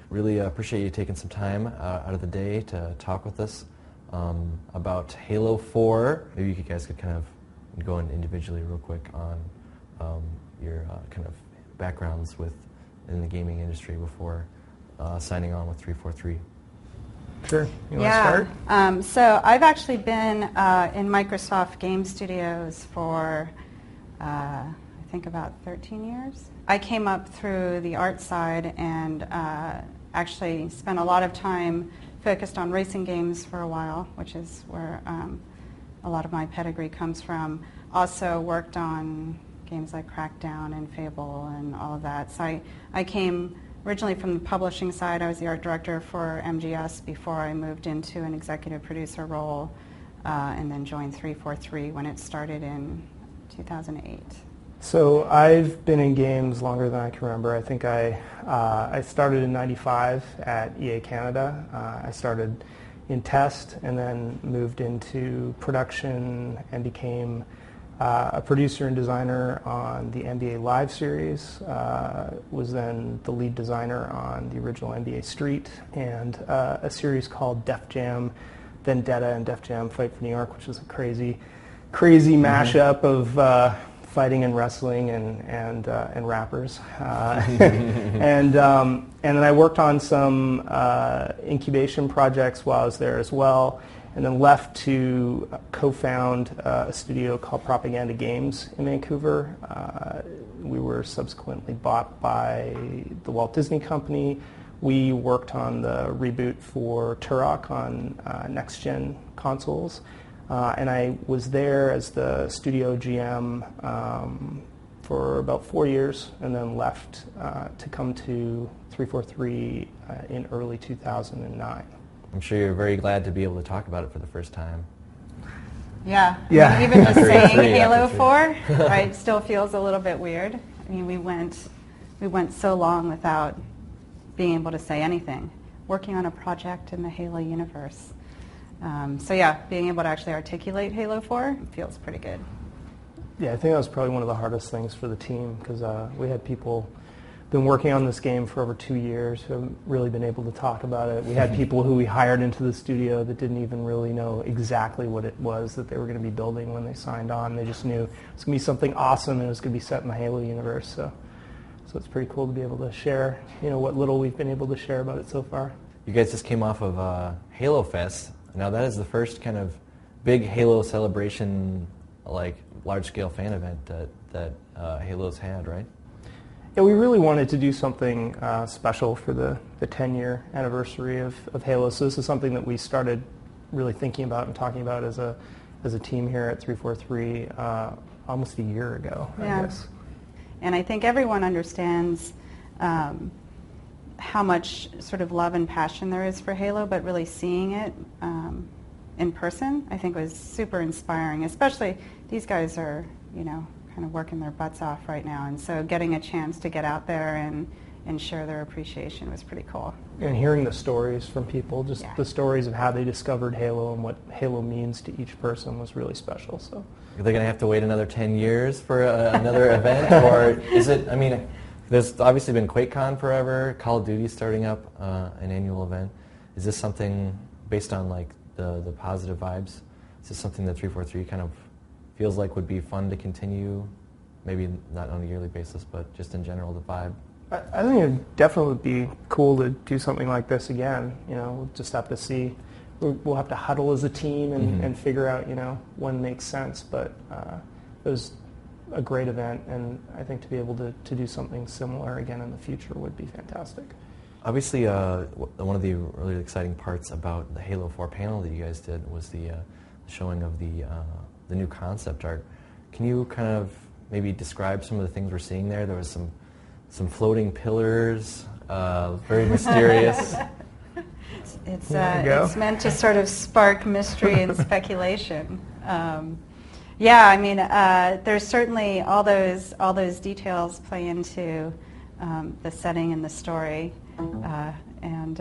Really appreciate you taking some time out of the day to talk with us about Halo 4. Maybe you guys could kind of go in individually real quick on your kind of backgrounds in the gaming industry before signing on with 343. Sure. You want to start? So I've actually been in Microsoft Game Studios for I think about 13 years. I came up through the art side and actually spent a lot of time focused on racing games for a while, which is where a lot of my pedigree comes from. Also worked on games like Crackdown and Fable and all of that. So I came originally from the publishing side. I was the art director for MGS before I moved into an executive producer role and then joined 343 when it started in 2008. So I've been in games longer than I can remember. I think I started in '95 at EA Canada. I started in test and then moved into production and became a producer and designer on the NBA Live series, was then the lead designer on the original NBA Street, and a series called Def Jam Vendetta and Def Jam Fight for New York, which was a crazy mashup of fighting and wrestling and rappers. And then I worked on some incubation projects while I was there as well, and then left to co-found a studio called Propaganda Games in Vancouver. We were subsequently bought by the Walt Disney Company. We worked on the reboot for Turok on next-gen consoles. And I was there as the studio GM for about 4 years, and then left to come to 343 in early 2009. I'm sure you're very glad to be able to talk about it for the first time. Yeah. Yeah. I mean, even just saying Halo 4, right, still feels a little bit weird. I mean, we went so long without being able to say anything, working on a project in the Halo universe. So yeah, being able to actually articulate Halo 4 feels pretty good. Yeah, I think that was probably one of the hardest things for the team, because we had people been working on this game for over 2 years who haven't really been able to talk about it. We had people who we hired into the studio that didn't even really know exactly what it was that they were going to be building when they signed on. They just knew it was going to be something awesome and it was going to be set in the Halo universe. So it's pretty cool to be able to share, what little we've been able to share about it so far. You guys just came off of Halo Fest. Now that is the first kind of big Halo celebration, like large-scale fan event that Halo's had, right? Yeah, we really wanted to do something special for the 10-year anniversary of Halo. So this is something that we started really thinking about and talking about as a team here at 343 almost a year ago, I guess. And I think everyone understands how much sort of love and passion there is for Halo, but really seeing it in person, I think, was super inspiring. Especially these guys are, kind of working their butts off right now, and so getting a chance to get out there and share their appreciation was pretty cool. And hearing the stories from people, just the stories of how they discovered Halo and what Halo means to each person was really special. So, are they going to have to wait another 10 years for another event, or is it? I mean, there's obviously been QuakeCon forever. Call of Duty starting up an annual event. Is this something based on like the positive vibes? Is this something that 343 kind of feels like would be fun to continue, maybe not on a yearly basis, but just in general, the vibe? I think it would definitely be cool to do something like this again. We'll just have to see. We'll have to huddle as a team and figure out, when makes sense. But it was a great event, and I think to be able to do something similar again in the future would be fantastic. Obviously, one of the really exciting parts about the Halo 4 panel that you guys did was the showing of the new concept art. Can you kind of maybe describe some of the things we're seeing there? There was some floating pillars, very mysterious. It's meant to sort of spark mystery and speculation. Yeah, I mean, there's certainly all those details play into the setting and the story, and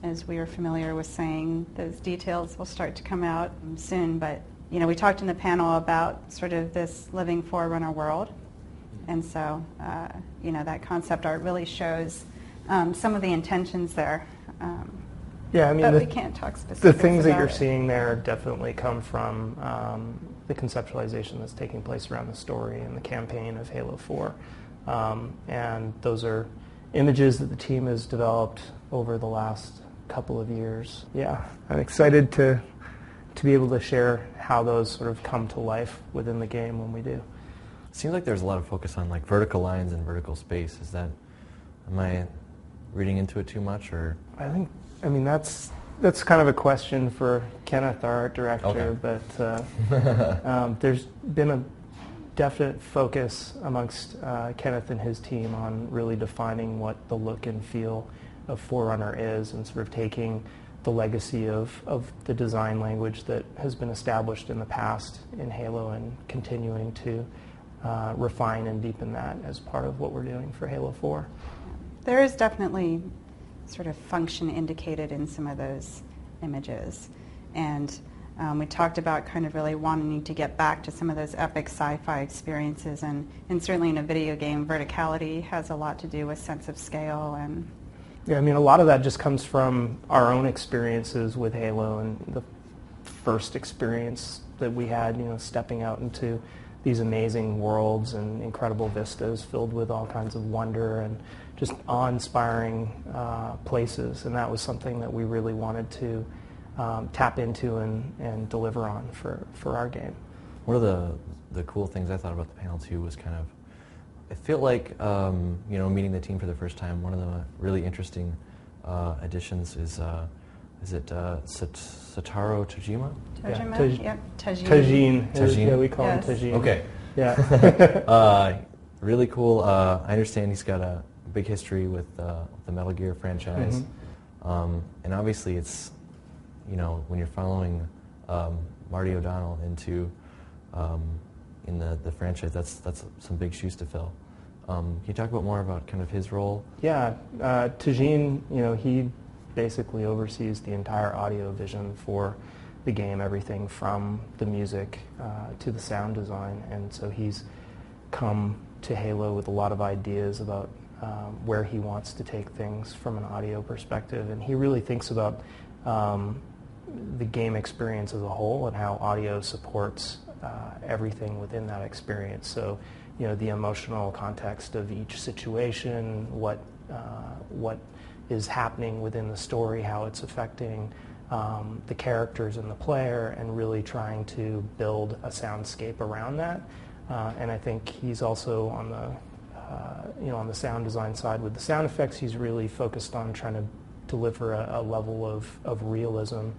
as we are familiar with saying, those details will start to come out soon. But we talked in the panel about sort of this living forerunner world, and so that concept art really shows some of the intentions there. Yeah, I mean, but we can't talk specifics. The things that you're it. seeing there definitely come from the conceptualization that's taking place around the story and the campaign of Halo 4. And those are images that the team has developed over the last couple of years. Yeah, I'm excited to be able to share how those sort of come to life within the game when we do. It seems like there's a lot of focus on like vertical lines and vertical space. Am I reading into it too much, or? I mean, that's kind of a question for Kenneth, our art director, okay. but there's been a definite focus amongst Kenneth and his team on really defining what the look and feel of Forerunner is, and sort of taking the legacy of the design language that has been established in the past in Halo and continuing to refine and deepen that as part of what we're doing for Halo 4. There is definitely sort of function indicated in some of those images. And we talked about kind of really wanting to get back to some of those epic sci-fi experiences, and certainly in a video game, verticality has a lot to do with sense of scale. And yeah, I mean, a lot of that just comes from our own experiences with Halo and the first experience that we had, stepping out into these amazing worlds and incredible vistas filled with all kinds of wonder and just awe-inspiring places. And that was something that we really wanted to tap into and deliver on for our game. One of the cool things I thought about the panel too was kind of, I feel like meeting the team for the first time, one of the really interesting additions is it Satoru Tajima? Tajima? Yeah, Tajin. Tajin. Yeah, we call him Tajin. Okay. Yeah. Really cool. I understand he's got a big history with the Metal Gear franchise. Mm-hmm. And obviously it's, when you're following Marty O'Donnell into in the franchise, that's some big shoes to fill. Can you talk more about kind of his role? Yeah, Tajin, he basically oversees the entire audio vision for the game, everything from the music to the sound design, and so he's come to Halo with a lot of ideas about where he wants to take things from an audio perspective, and he really thinks about the game experience as a whole and how audio supports everything within that experience. So, the emotional context of each situation, what is happening within the story, how it's affecting the characters and the player, and really trying to build a soundscape around that. And I think he's also on the sound design side with the sound effects. He's really focused on trying to deliver a level of realism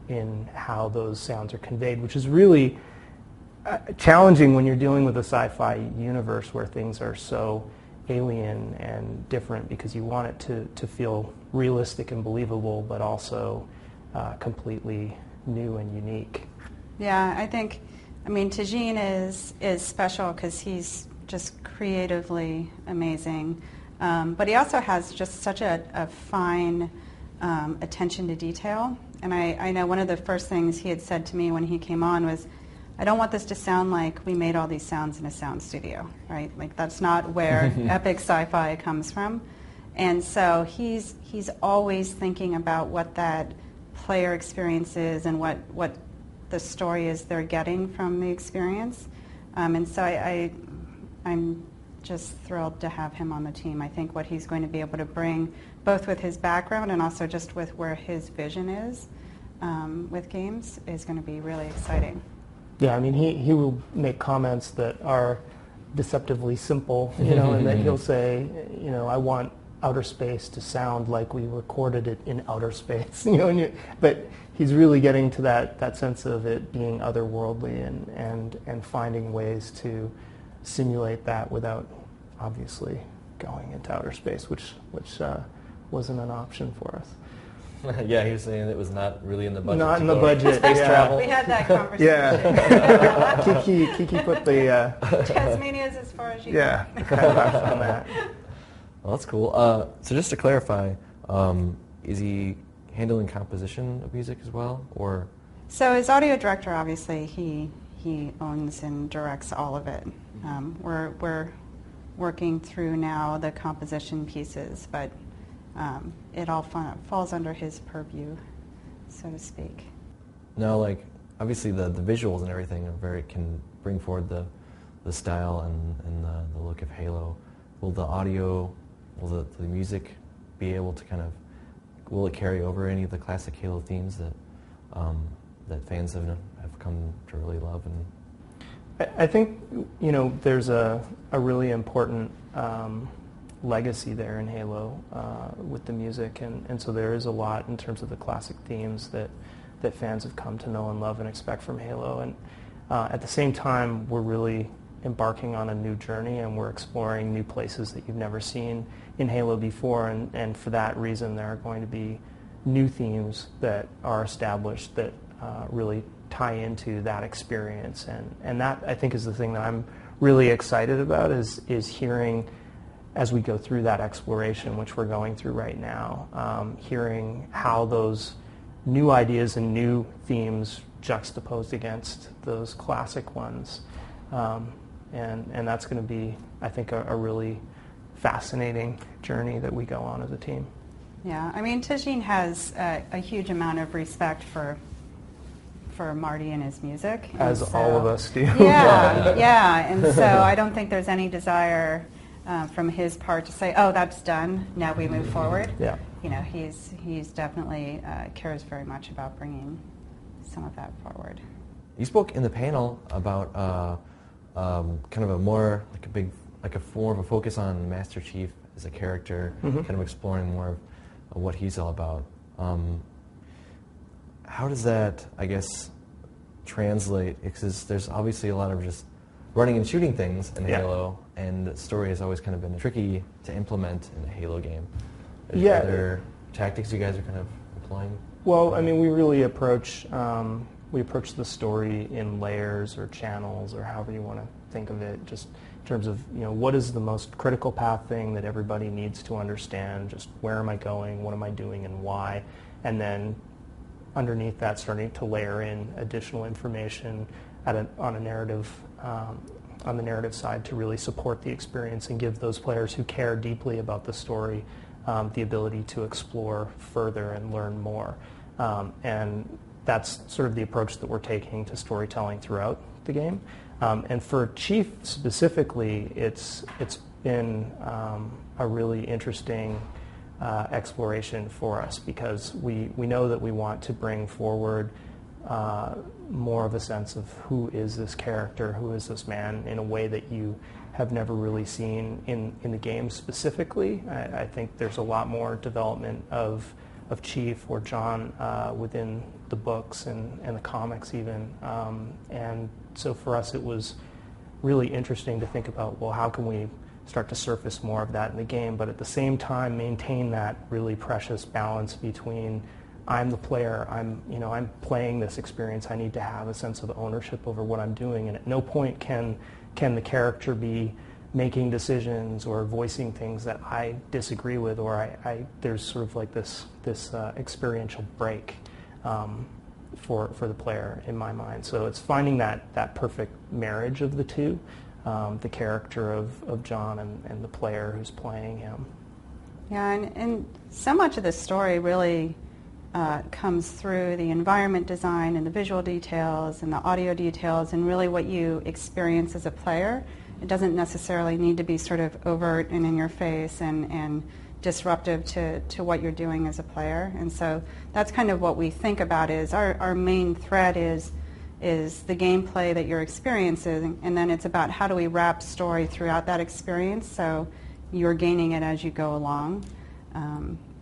in how those sounds are conveyed, which is really challenging when you're dealing with a sci-fi universe where things are so alien and different, because you want it to feel realistic and believable, but also completely new and unique. Yeah, Tajin is special because he's just creatively amazing, but he also has just such a fine attention to detail. And I know one of the first things he had said to me when he came on was, I don't want this to sound like we made all these sounds in a sound studio, right? Like, that's not where epic sci-fi comes from. And so he's always thinking about what that player experience is and what the story is they're getting from the experience. And so I'm just thrilled to have him on the team. I think what he's going to be able to bring, both with his background and also just with where his vision is with games, is going to be really exciting. Yeah, he will make comments that are deceptively simple, and that he'll say, I want outer space to sound like we recorded it in outer space, but he's really getting to that sense of it being otherworldly and finding ways to simulate that without obviously going into outer space, which wasn't an option for us. Yeah, he was saying it was not really in the budget. Not in the budget. Space travel. We had that conversation. Yeah. Kiki put the... Tasmania's as far as you go. Kind of left on that. Well, that's cool. So just to clarify, is he handling composition of music as well, or? So as audio director, obviously, he owns and directs all of it. We're working through now the composition pieces, but it all falls under his purview, so to speak. Now, like, obviously the visuals and everything can bring forward the style and the look of Halo. Will the audio, will the music be able to will it carry over any of the classic Halo themes that fans have come to really love? And I think, there's a really important legacy there in Halo with the music, and so there is a lot in terms of the classic themes that fans have come to know and love and expect from Halo. And at the same time, we're really embarking on a new journey, and we're exploring new places that you've never seen in Halo before, and for that reason there are going to be new themes that are established that really tie into that experience, and that, I think, is the thing that I'm really excited about, is hearing, as we go through that exploration, which we're going through right now, hearing how those new ideas and new themes juxtaposed against those classic ones. And that's going to be, I think, a really fascinating journey that we go on as a team. Yeah, I mean, Tajin has a huge amount of respect for Marty and his music. As all of us do. Yeah, and so I don't think there's any desire from his part to say, oh, that's done, now we move forward. Yeah. He's definitely cares very much about bringing some of that forward. You spoke in the panel about kind of a more more of a focus on Master Chief as a character, kind of exploring more of what he's all about. How does that, I guess, translate? Because there's obviously a lot of just running and shooting things in Halo, and the story has always kind of been tricky to implement in a Halo game. Are there tactics you guys are kind of employing? Well, I mean, we really approach the story in layers or channels, or however you want to think of it, just in terms of, what is the most critical path thing that everybody needs to understand, just where am I going, what am I doing, and why, and then underneath that starting to layer in additional information on the narrative side to really support the experience and give those players who care deeply about the story the ability to explore further and learn more. And that's sort of the approach that we're taking to storytelling throughout the game. And for Chief specifically, it's been a really interesting exploration for us, because we know that we want to bring forward more of a sense of who is this character, who is this man, in a way that you have never really seen in the game specifically. I think there's a lot more development of Chief or John within the books and the comics even. And so for us it was really interesting to think about, well, how can we start to surface more of that in the game, but at the same time maintain that really precious balance between I'm the player, I'm playing this experience, I need to have a sense of ownership over what I'm doing, and at no point can the character be making decisions or voicing things that I disagree with, or there's sort of like this experiential break for the player in my mind. So it's finding that perfect marriage of the two, the character of John and the player who's playing him. Yeah, and so much of the story really comes through the environment design and the visual details and the audio details and really what you experience as a player. It doesn't necessarily need to be sort of overt and in your face and disruptive to what you're doing as a player. And so that's kind of what we think about is our main thread is the gameplay that you're experiencing, and then it's about how do we wrap story throughout that experience so you're gaining it as you go along.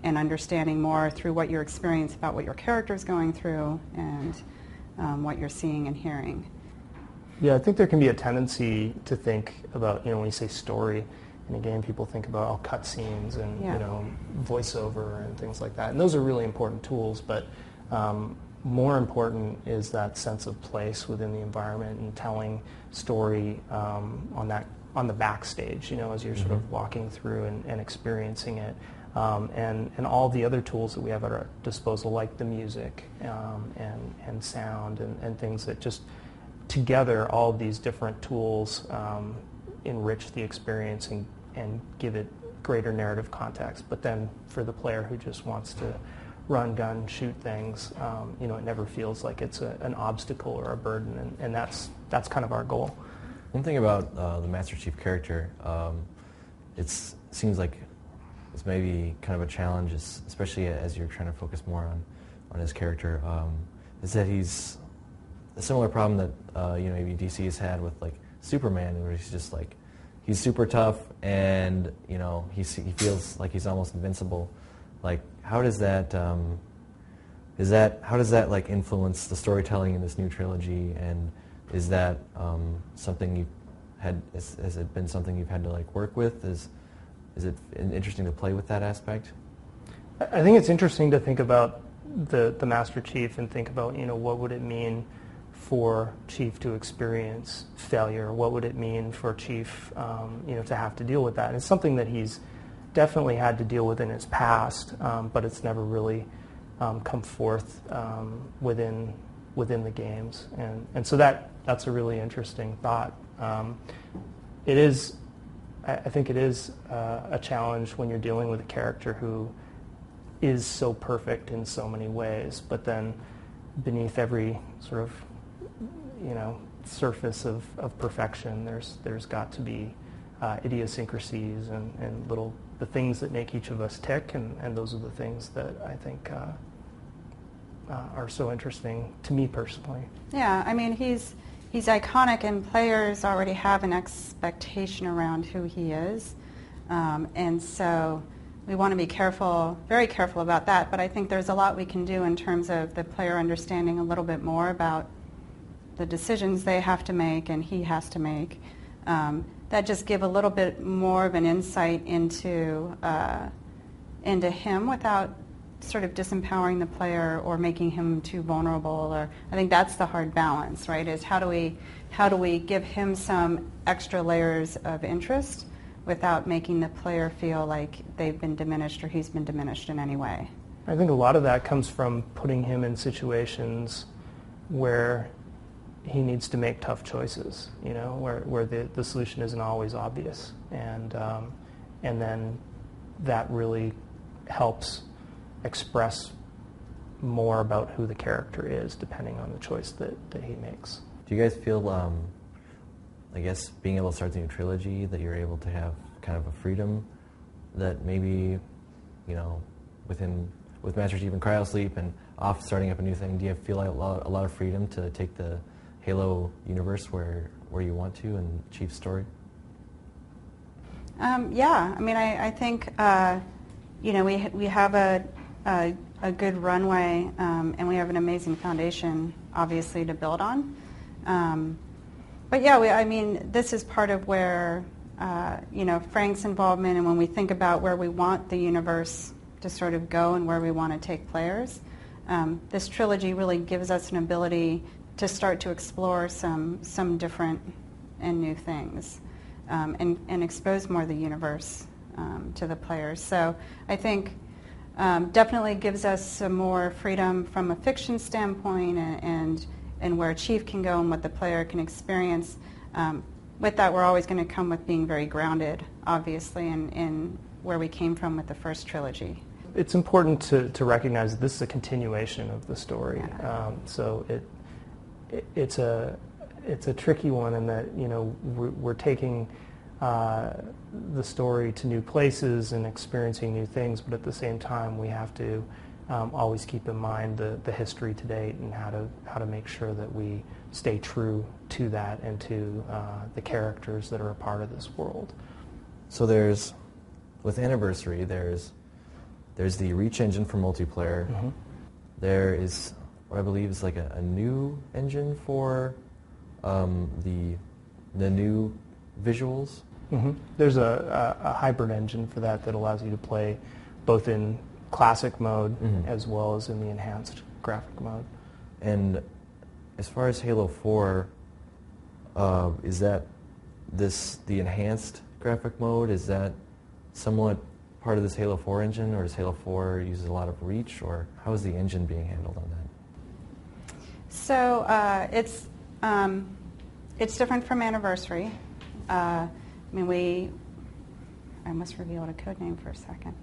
And understanding more through what your experience about what your character's going through and what you're seeing and hearing. Yeah, I think there can be a tendency to think about, when you say story in a game, people think about all cutscenes and voiceover and things like that. And those are really important tools, but more important is that sense of place within the environment and telling story on the backstage, as you're sort of walking through and experiencing it. And all the other tools that we have at our disposal, like the music and sound and things that just together, all of these different tools enrich the experience and give it greater narrative context. But then for the player who just wants to run, gun, shoot things, it never feels like it's an obstacle or a burden, and that's kind of our goal. One thing about the Master Chief character, it seems like it's maybe kind of a challenge, especially as you're trying to focus more on his character, is that he's a similar problem that maybe DC has had with like Superman, where he's just like he's super tough and he feels like he's almost invincible. Like how does that like influence the storytelling in this new trilogy, and is that something you've had? Has it been something you've had to like work with? Is it interesting to play with that aspect? I think it's interesting to think about the Master Chief and think about what would it mean for Chief to experience failure? What would it mean for Chief to have to deal with that? And it's something that he's definitely had to deal with in his past, but it's never really come forth within the games, and so that's a really interesting thought. I think it is a challenge when you're dealing with a character who is so perfect in so many ways, but then beneath every sort of surface of perfection, there's got to be idiosyncrasies and the things that make each of us tick, and those are the things that I think are so interesting to me personally. Yeah, I mean he's iconic, and players already have an expectation around who he is, and so we want to be very careful about that. But I think there's a lot we can do in terms of the player understanding a little bit more about the decisions they have to make and he has to make. That just give a little bit more of an insight into him without sort of disempowering the player or making him too vulnerable. Or I think that's the hard balance, right? Is how do we give him some extra layers of interest without making the player feel like they've been diminished or he's been diminished in any way? I think a lot of that comes from putting him in situations where he needs to make tough choices, where the solution isn't always obvious, and then that really helps express more about who the character is, depending on the choice that he makes. Do you guys feel, I guess, being able to start the new trilogy, that you're able to have kind of a freedom that maybe, with Master Chief and Cryosleep and off starting up a new thing, do you feel like a lot of freedom to take the Halo universe where you want to and Chief's story? Yeah, I mean, I think we have a good runway, and we have an amazing foundation, obviously, to build on. But yeah, I mean, this is part of where Frank's involvement, and when we think about where we want the universe to sort of go and where we want to take players, this trilogy really gives us an ability to start to explore some different and new things, and expose more of the universe to the players. So I think definitely gives us some more freedom from a fiction standpoint, and where Chief can go and what the player can experience. With that, we're always going to come with being very grounded, obviously, in where we came from with the first trilogy. It's important to recognize that this is a continuation of the story. Yeah. So it's a tricky one in that we're taking the story to new places and experiencing new things, but at the same time we have to always keep in mind the history to date and how to make sure that we stay true to that and to the characters that are a part of this world. So with Anniversary, there's the Reach engine for multiplayer. Mm-hmm. There is, what I believe is like a new engine for the new visuals. Mm-hmm. There's a hybrid engine for that allows you to play both in classic mode mm-hmm. as well as in the enhanced graphic mode. And as far as Halo 4, is that the enhanced graphic mode, is that somewhat part of this Halo 4 engine, or does Halo 4 use a lot of Reach, or how is the engine being handled on that? So it's different from Anniversary. I mean, I must reveal a code name for a second.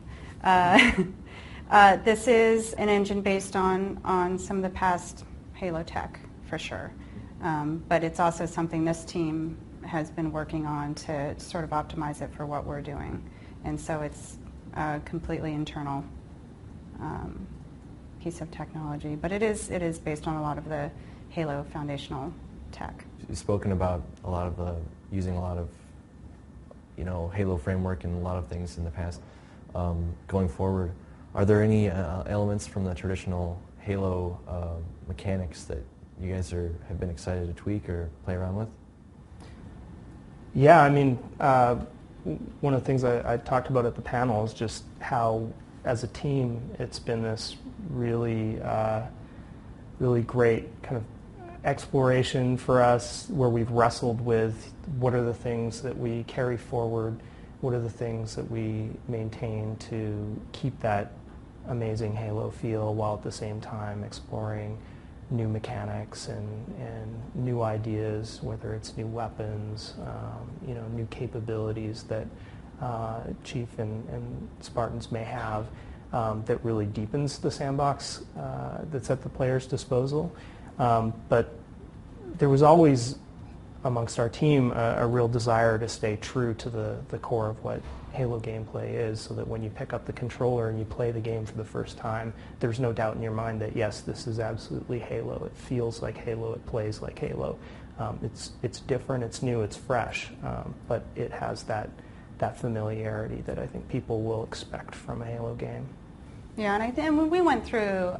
This is an engine based on some of the past Halo tech, for sure. But it's also something this team has been working on to sort of optimize it for what we're doing. And so it's a completely internal piece of technology. But it is based on a lot of the Halo foundational tech. You've spoken about using a lot of, Halo framework and a lot of things in the past. Going forward, are there any elements from the traditional Halo mechanics that you guys have been excited to tweak or play around with? Yeah, I mean, one of the things I talked about at the panel is just how, as a team, it's been this really, really great kind of exploration for us where we've wrestled with what are the things that we carry forward, what are the things that we maintain to keep that amazing Halo feel while at the same time exploring new mechanics and new ideas, whether it's new weapons, new capabilities that Chief and Spartans may have that really deepens the sandbox that's at the player's disposal. But there was always amongst our team a real desire to stay true to the core of what Halo gameplay is, so that when you pick up the controller and you play the game for the first time, there's no doubt in your mind that yes, this is absolutely Halo. It feels like Halo. It plays like Halo. It's different. It's new. It's fresh. But it has that familiarity that I think people will expect from a Halo game. Yeah, and I think we went through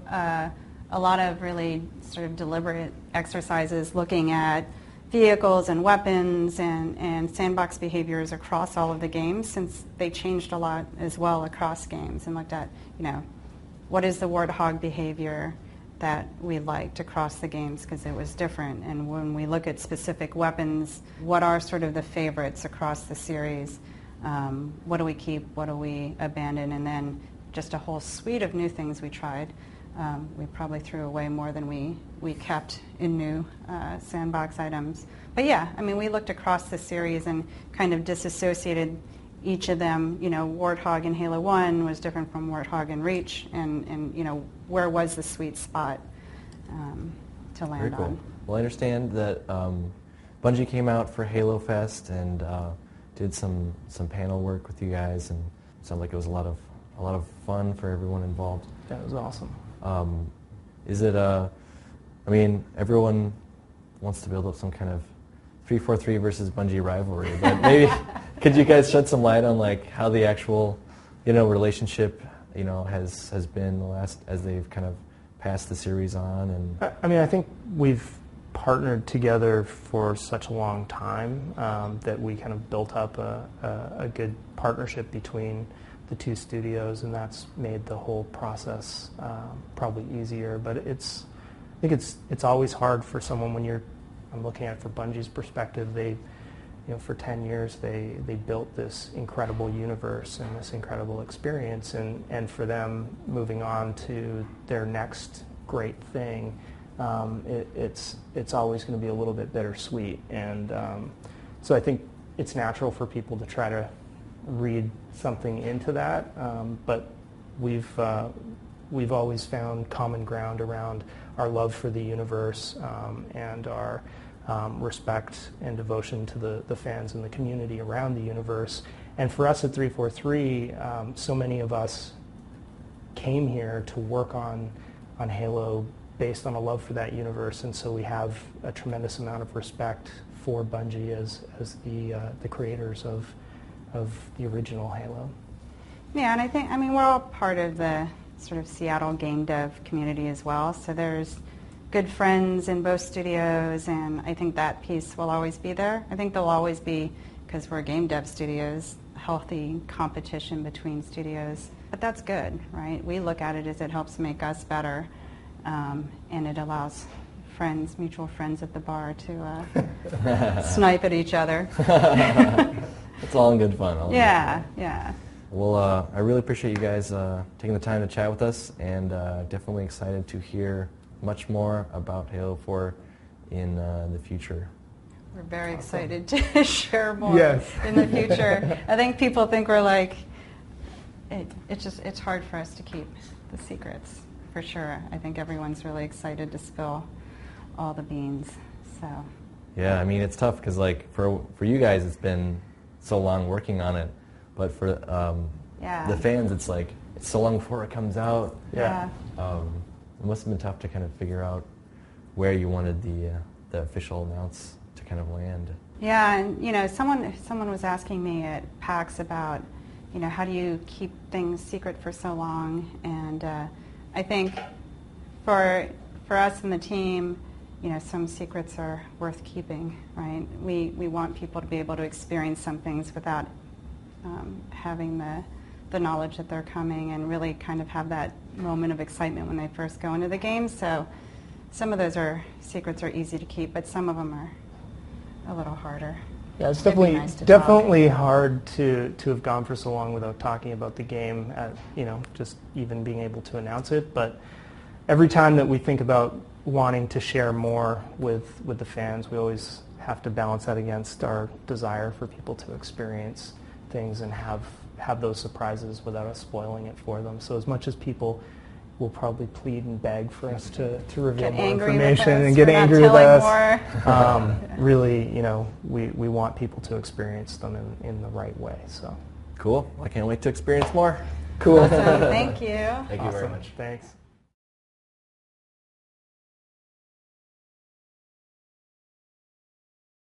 a lot of really sort of deliberate exercises looking at vehicles and weapons and sandbox behaviors across all of the games, since they changed a lot as well across games, and looked at, what is the warthog behavior that we liked across the games because it was different. And when we look at specific weapons, what are sort of the favorites across the series? What do we keep? What do we abandon? And then just a whole suite of new things we tried. We probably threw away more than we kept in new sandbox items. But yeah, I mean, we looked across the series and kind of disassociated each of them. Warthog in Halo 1 was different from Warthog in Reach, and where was the sweet spot to land Very cool. on. Well, I understand that Bungie came out for Halo Fest and did some panel work with you guys, and it sounded like it was a lot of fun for everyone involved. That was awesome. Is it everyone wants to build up some kind of 343 versus Bungie rivalry, but maybe could you guys shed some light on how the actual, relationship, has been the last, as they've kind of passed the series on? And I mean, I think we've partnered together for such a long time that we kind of built up a good partnership between the two studios, and that's made the whole process probably easier. But I think it's always hard for someone when I'm looking at it for Bungie's perspective. They, for 10 years they built this incredible universe and this incredible experience, and for them moving on to their next great thing, it's always going to be a little bit bittersweet. And so I think it's natural for people to try to read something into that, but we've always found common ground around our love for the universe and our respect and devotion to the fans and the community around the universe. And for us at 343, so many of us came here to work on Halo based on a love for that universe, and so we have a tremendous amount of respect for Bungie as the creators of the original Halo. Yeah, and we're all part of the sort of Seattle game dev community as well, so there's good friends in both studios, and I think that piece will always be there. I think there'll always be, because we're game dev studios, healthy competition between studios, but that's good, right? We look at it as it helps make us better, and it allows mutual friends at the bar to snipe at each other. It's all in good fun. Yeah. Well, I really appreciate you guys taking the time to chat with us, and definitely excited to hear much more about Halo 4 in the future. We're very Awesome. excited to share more Yes. in the future. I think people think we're like, it's hard for us to keep the secrets, for sure. I think everyone's really excited to spill all the beans. So. Yeah, I mean, it's tough because, like, for you guys, it's been so long working on it, but for the fans, it's like it's so long before it comes out. Yeah. It must have been tough to kind of figure out where you wanted the official announce to kind of land. Yeah, and you know, someone was asking me at PAX about, you know, how do you keep things secret for so long? And I think for us and the team, you know, some secrets are worth keeping, right? We want people to be able to experience some things without having the knowledge that they're coming, and really kind of have that moment of excitement when they first go into the game. So some of those secrets are easy to keep, but some of them are a little harder. Yeah, it's It'd be definitely nice to definitely hard to have gone for so long without talking about the game, you know, just even being able to announce it. But every time that we think about wanting to share more with the fans, we always have to balance that against our desire for people to experience things and have those surprises without us spoiling it for them. So as much as people will probably plead and beg for us to reveal more information and get angry with us, really, you know, we want people to experience them in the right way. So Cool. I can't wait to experience more. cool. Awesome. Thank you. Thank you very Awesome. much. Thanks.